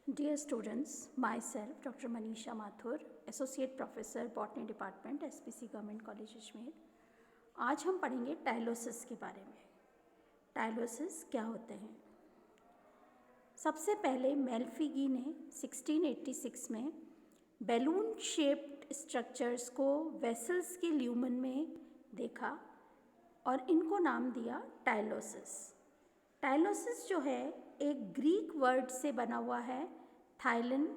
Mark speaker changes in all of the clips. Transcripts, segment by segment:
Speaker 1: Dear students, myself Dr. Manisha Mathur, Associate Professor Botany Department, SPC Government College Ajmer. आज हम पढ़ेंगे tylosis के बारे में। टाइलोसिस क्या होते हैं? सबसे पहले मेल्फिगी ने 1686 में बैलून शेप्ड स्ट्रक्चर्स को वेसल्स के ल्यूमन में देखा और इनको नाम दिया टाइलोसिस। टाइलोसिस जो है एक ग्रीक वर्ड से बना हुआ है, थाइलन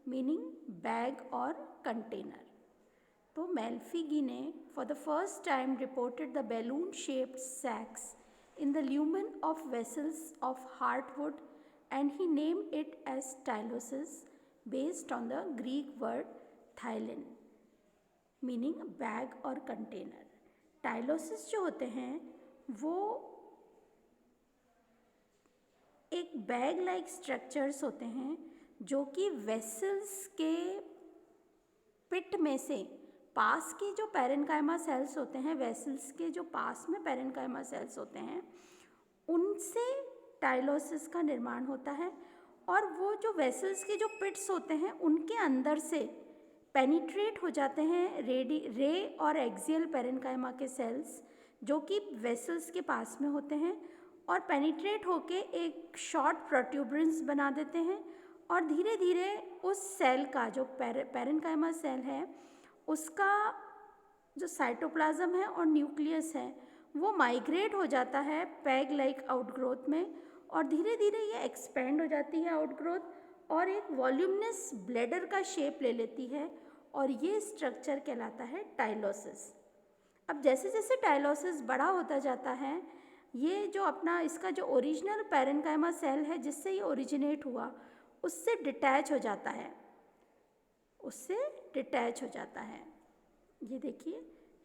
Speaker 1: मीनिंग बैग और कंटेनर। तो मेल्फिगी ने for the first time reported the balloon shaped sacs in the lumen of vessels of heartwood and he named it as tylosis based on the Greek word thylin meaning bag और container। Tylosis जो होते हैं वो एक bag like structures होते हैं जो कि वेसल्स के पिट में से पास की जो पैरेन्काइमा सेल्स होते हैं, वेसल्स के जो पास में पैरेन्काइमा सेल्स होते हैं, उनसे टाइलोसिस का निर्माण होता है। और वो जो वेसल्स के जो पिट्स होते हैं उनके अंदर से पेनिट्रेट हो जाते हैं रे और एक्सियल पैरेन्काइमा के सेल्स जो कि वेसल्स के पास में होते हैं और पेनिट्रेट होके एक शॉर्ट प्रोट्यूबरेंस बना देते हैं और धीरे धीरे उस सेल का जो पैरेन्काइमा सेल है उसका जो साइटोप्लाज्म है और न्यूक्लियस है वो माइग्रेट हो जाता है पैग लाइक आउटग्रोथ में और धीरे धीरे ये एक्सपेंड हो जाती है आउटग्रोथ और एक वॉल्यूमिनस ब्लैडर का शेप ले लेती है और ये स्ट्रक्चर कहलाता है टाइलोसिस। अब जैसे जैसे टाइलोसिस बड़ा होता जाता है ये जो अपना इसका जो ओरिजिनल पैरेन्काइमा सेल है जिससे ये ओरिजिनेट हुआ उससे डिटैच हो जाता है, ये देखिए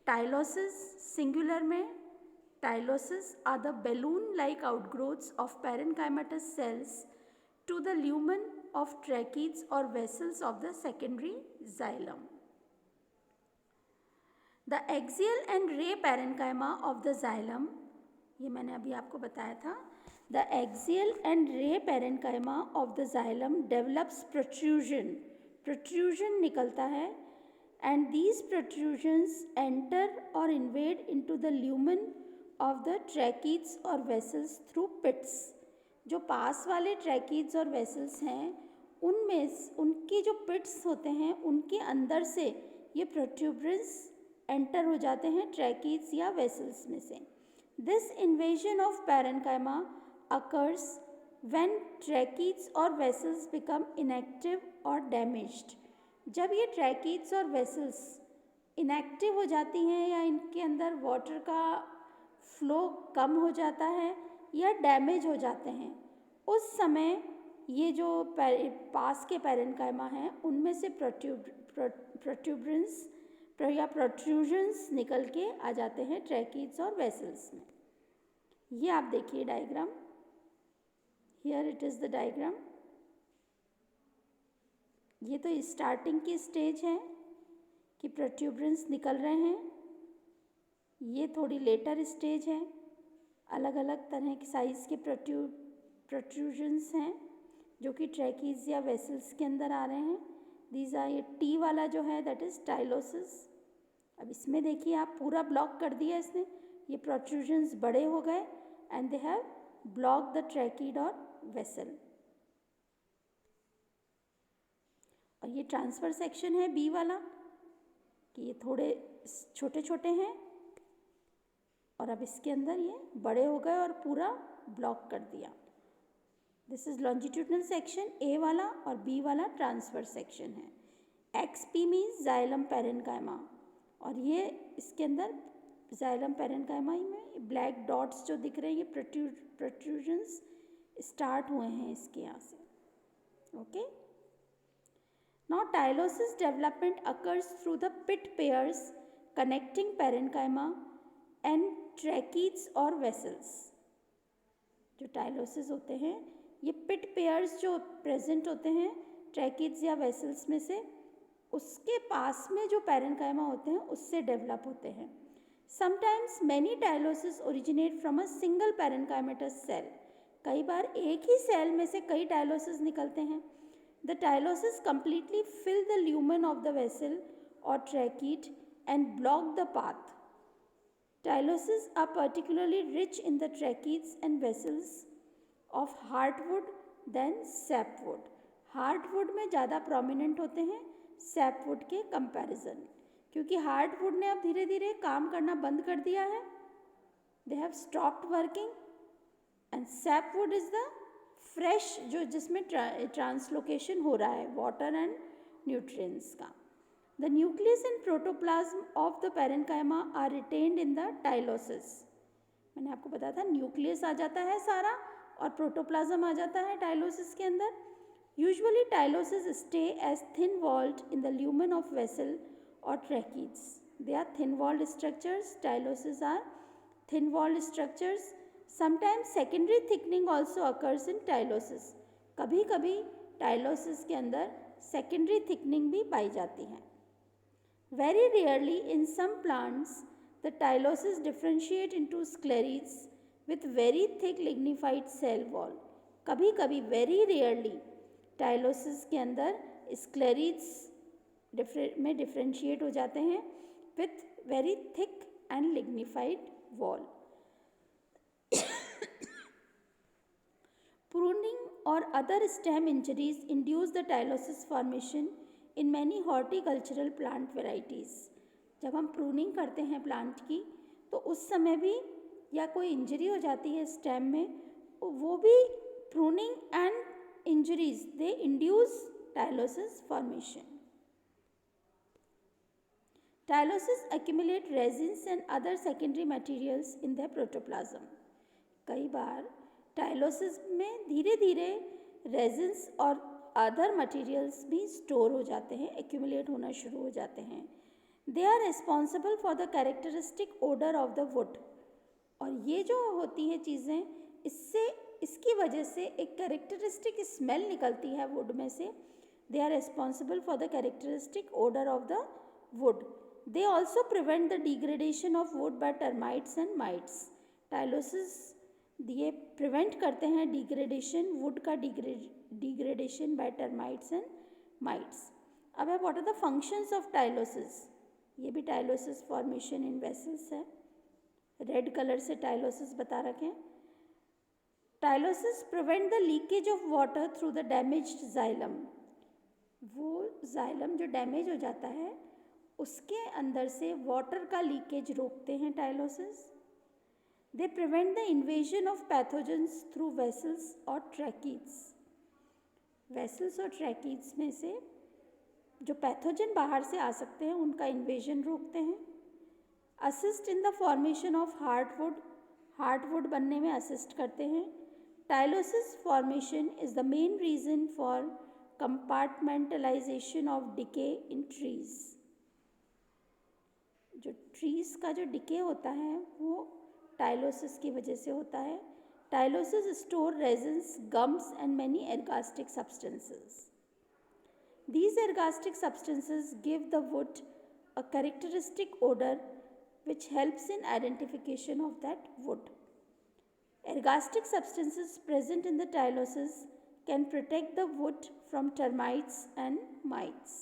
Speaker 1: टाइलोसिस सिंगुलर में tylosis are the balloon like outgrowths of parenchymatous cells to the lumen of tracheids और vessels of the secondary xylem. The axial and ray parenchyma of the xylem, ये मैंने अभी आपको बताया था, the axial and ray parenchyma of the xylem develops protrusion निकलता है and these protrusions enter और invade into the lumen of the tracheids और वेसल्स थ्रू पिट्स। जो पास वाले ट्रैकीड्स और वेसल्स हैं उनमें उनके जो पिट्स होते हैं उनके अंदर से ये प्रोट्यूबरेंस एंटर हो जाते हैं ट्रैकीड्स या वेसल्स में से। This invasion of parenchyma occurs when tracheids और vessels become inactive और damaged। जब ये tracheids और vessels inactive हो जाती हैं या इनके अंदर वाटर का फ्लो कम हो जाता है या डैमेज हो जाते हैं उस समय ये जो पास के पैरेन्काइमा हैं उनमें से प्रोट्यूबरेंस या प्रोट्रूजन्स निकल के आ जाते हैं ट्रैकीड्स और वेसल्स में। ये आप देखिए diagram, here it is the diagram. ये तो स्टार्टिंग की स्टेज है कि प्रोट्यूबरेंस निकल रहे हैं, ये थोड़ी लेटर स्टेज है, अलग अलग तरह के साइज़ के प्रोट्रूजन्स हैं जो कि ट्रैकीज या वेसल्स के अंदर आ रहे हैं। दीज आर, ये टी वाला जो है दैट इज़ टाइलोसिस। अब इसमें देखिए आप पूरा ब्लॉक कर दिया इसने, ये प्रोट्रूजन्स बड़े हो गए and they have block the tracheid और वेसल। और ये ट्रांसफर सेक्शन है बी वाला कि ये थोड़े छोटे छोटे हैं और अब इसके अंदर ये बड़े हो गए और पूरा ब्लॉक कर दिया। This is longitudinal section A वाला और बी वाला ट्रांसफर सेक्शन है। X P means xylem parenchyma और ये इसके अंदर जाइलम पैरेन्काइमा में ब्लैक डॉट्स जो दिख रहे हैं ये प्रोट्रूजन्स स्टार्ट हुए हैं इसके यहाँ से। Okay, now tylosis development occurs through the pit pairs connecting parenchyma and tracheids और वेसल्स। जो टाइलोसिस होते हैं ये पिट पेयर्स जो प्रेजेंट होते हैं ट्रैकीड्स या वेसल्स में से उसके पास में जो पैरेन्काइमा होते हैं उससे डेवलप होते हैं। Sometimes many tylosis originate from a single parenchymatous cell. कई बार एक ही सेल में से कई टाइलोसिस निकलते हैं। The tylosis completely fill the lumen of the vessel or trachete and block the path. Tyloses are particularly rich in the tracheids and vessels of heartwood than sapwood. Heartwood में ज़्यादा prominent होते हैं sapwood के comparison में, क्योंकि heartwood ने अब धीरे धीरे काम करना बंद कर दिया है. They have stopped working and sapwood is the fresh जो जिसमें ट्रांसलोकेशन हो रहा है वाटर एंड न्यूट्रिएंट्स का. The nucleus and protoplasm of the parenchyma are retained in the tylosis. मैंने आपको बताया था न्यूक्लियस आ जाता है सारा और प्रोटोप्लाज्म आ जाता है टाइलोसिस के अंदर. Usually tylosis stay as thin walled in the lumen of vessel or tracheids. They are thin walled structures. Tyloses are thin walled structures. Sometimes secondary thickening also occurs in tylosis. कभी कभी tylosis के अंदर secondary thickening भी पाई जाती है. Very rarely in some plants the tylosis differentiate into sclerids with very thick lignified cell wall. कभी कभी very rarely tylosis के अंदर स्क्लेरिड्स में डिफ्रेंशिएट हो जाते हैं with very thick and lignified wall. Pruning or other stem injuries induce the tylosis formation in many horticultural plant varieties. जब हम प्रूनिंग करते हैं प्लांट की तो उस समय भी या कोई इंजरी हो जाती है स्टेम में, वो भी pruning and injuries they induce tylosis formation. Tylosis accumulate resins and other secondary materials in their protoplasm. कई बार टाइलोसिस में धीरे धीरे रेजिन्स और अदर मटेरियल्स भी स्टोर हो जाते हैं, एक्यूमुलेट होना शुरू हो जाते हैं. They are responsible for the characteristic odour of the wood. और ये जो होती हैं चीज़ें इसकी वजह से एक कैरेक्टरिस्टिक स्मेल निकलती है वुड में से. They are responsible for the characteristic odour of the wood. They also prevent the degradation of wood by termites and mites. Tylosis ये प्रिवेंट करते हैं डिग्रेडेशन, वुड का degradation by termites and mites. अब है what are the functions of tylosis. ये भी tylosis formation in vessels है, red colour से टाइलोसिस बता रखे हैं. Tylosis prevent the leakage of water through the damaged xylem. वो जाइलम जो डैमेज हो जाता है उसके अंदर से वाटर का लीकेज रोकते हैं tylosis. They prevent the invasion of pathogens through vessels or tracheids. Vessels और tracheids में से जो पैथोजन बाहर से आ सकते हैं उनका इन्वेजन रोकते हैं. Assist in the formation of heartwood बनने में असिस्ट करते हैं. Tylosis formation is the main reason for compartmentalisation of decay in trees. जो ट्रीज का जो डिके होता है वो टाइलोसिस की वजह से होता है. Tylosis store resins, gums and many ergastic substances. These ergastic substances give the wood a characteristic odor which helps in identification of that wood. Ergastic substances present in the tylosis can protect the wood from termites and mites.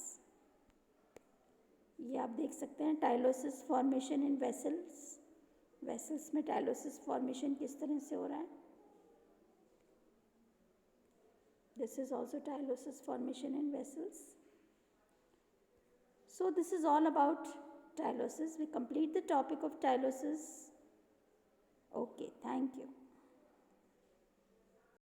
Speaker 1: ये आप देख सकते हैं tylosis formation in vessels में tylosis formation किस तरह से हो रहा है. This is also tylosis formation in vessels. So this is all about tylosis. We complete the topic of tylosis. Okay, thank you.